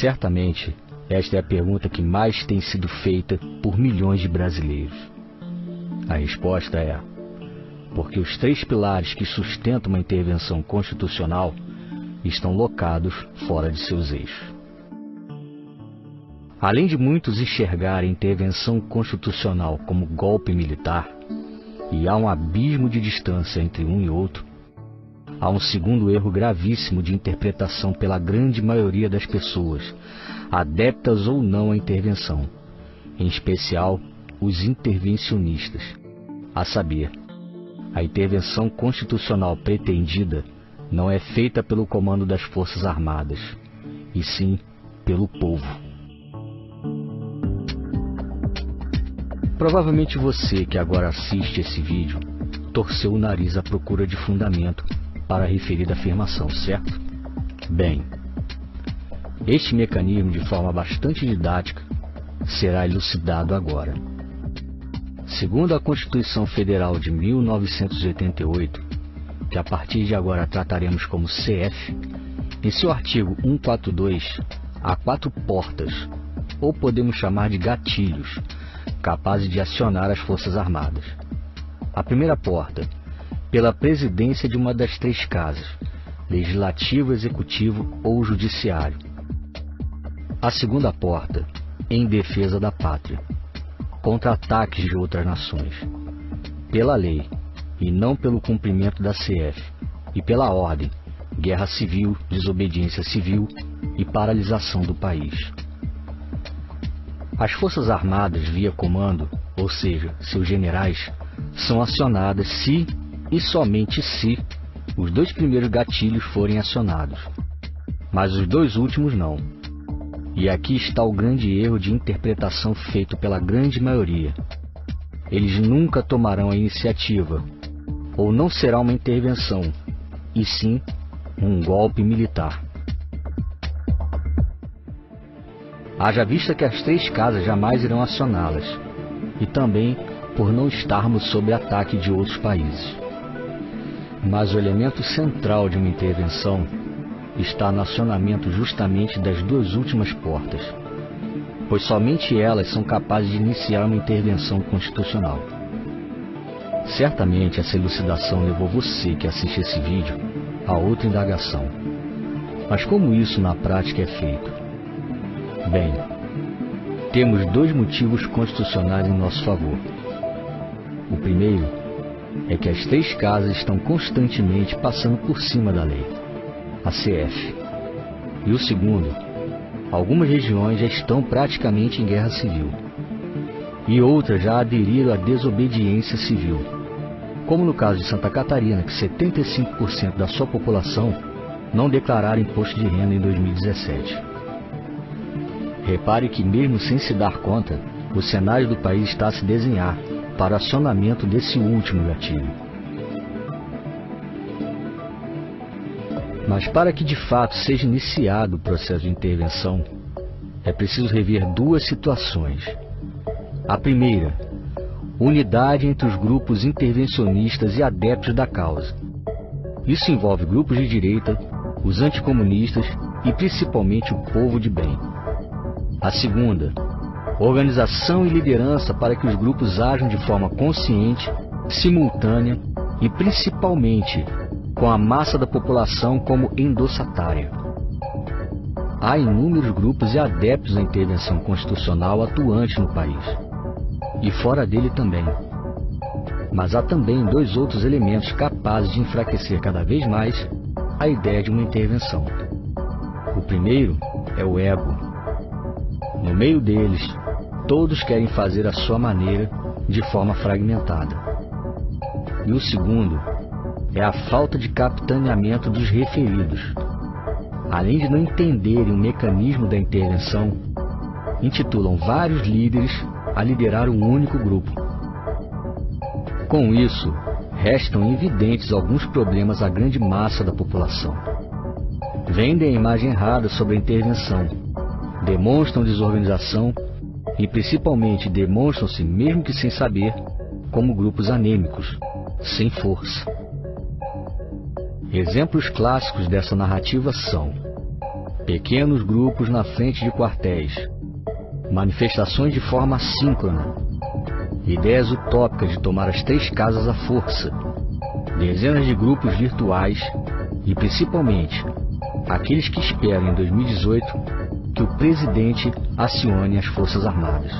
Certamente, esta é a pergunta que mais tem sido feita por milhões de brasileiros. A resposta é: porque os 3 pilares que sustentam uma intervenção constitucional estão locados fora de seus eixos. Além de muitos enxergarem a intervenção constitucional como golpe militar, e há um abismo de distância entre um e outro, há um segundo erro gravíssimo de interpretação pela grande maioria das pessoas, adeptas ou não à intervenção, em especial os intervencionistas, a saber, a intervenção constitucional pretendida não é feita pelo comando das Forças Armadas, e sim pelo povo. Provavelmente você que agora assiste esse vídeo torceu o nariz à procura de fundamento para a referida afirmação, certo? Bem, este mecanismo, de forma bastante didática, será elucidado agora. Segundo a Constituição Federal de 1988, que a partir de agora trataremos como CF, em seu artigo 142, há 4 portas, ou podemos chamar de gatilhos, capazes de acionar as Forças Armadas. A primeira porta, pela presidência de uma das 3 casas, legislativo, executivo ou judiciário. A segunda porta, em defesa da pátria, contra ataques de outras nações, pela lei e não pelo cumprimento da CF, e pela ordem, guerra civil, desobediência civil e paralisação do país. As Forças Armadas via comando, ou seja, seus generais, são acionadas se e somente se os 2 primeiros gatilhos forem acionados, mas os 2 últimos não. E aqui está o grande erro de interpretação feito pela grande maioria. Eles nunca tomarão a iniciativa, ou não será uma intervenção, e sim um golpe militar. Haja vista que as 3 casas jamais irão acioná-las, e também por não estarmos sob ataque de outros países. Mas o elemento central de uma intervenção está no acionamento justamente das 2 últimas portas, pois somente elas são capazes de iniciar uma intervenção constitucional. Certamente essa elucidação levou você que assiste esse vídeo a outra indagação. Mas como isso na prática é feito? Bem, temos 2 motivos constitucionais em nosso favor. O primeiro é que as 3 casas estão constantemente passando por cima da lei, a CF. E o segundo, algumas regiões já estão praticamente em guerra civil, e outras já aderiram à desobediência civil, como no caso de Santa Catarina, que 75% da sua população não declararam imposto de renda em 2017. Repare que mesmo sem se dar conta, o cenário do país está a se desenhar para o acionamento desse último gatilho. Mas para que de fato seja iniciado o processo de intervenção, é preciso rever 2 situações. A primeira, unidade entre os grupos intervencionistas e adeptos da causa. Isso envolve grupos de direita, os anticomunistas e principalmente o povo de bem. A segunda, organização e liderança para que os grupos ajam de forma consciente, simultânea e principalmente com a massa da população como endossatária. Há inúmeros grupos e adeptos à intervenção constitucional atuantes no país, e fora dele também. Mas há também 2 outros elementos capazes de enfraquecer cada vez mais a ideia de uma intervenção. O primeiro é o ego. No meio deles, todos querem fazer à sua maneira, de forma fragmentada. E o segundo é a falta de capitaneamento dos referidos. Além de não entenderem o mecanismo da intervenção, intitulam vários líderes a liderar um único grupo. Com isso, restam evidentes alguns problemas à grande massa da população. Vendem a imagem errada sobre a intervenção, demonstram desorganização e principalmente demonstram-se, mesmo que sem saber, como grupos anêmicos, sem força. Exemplos clássicos dessa narrativa são pequenos grupos na frente de quartéis, manifestações de forma assíncrona, ideias utópicas de tomar as 3 casas à força, dezenas de grupos virtuais e, principalmente, aqueles que esperam em 2018 que o presidente acione as Forças Armadas.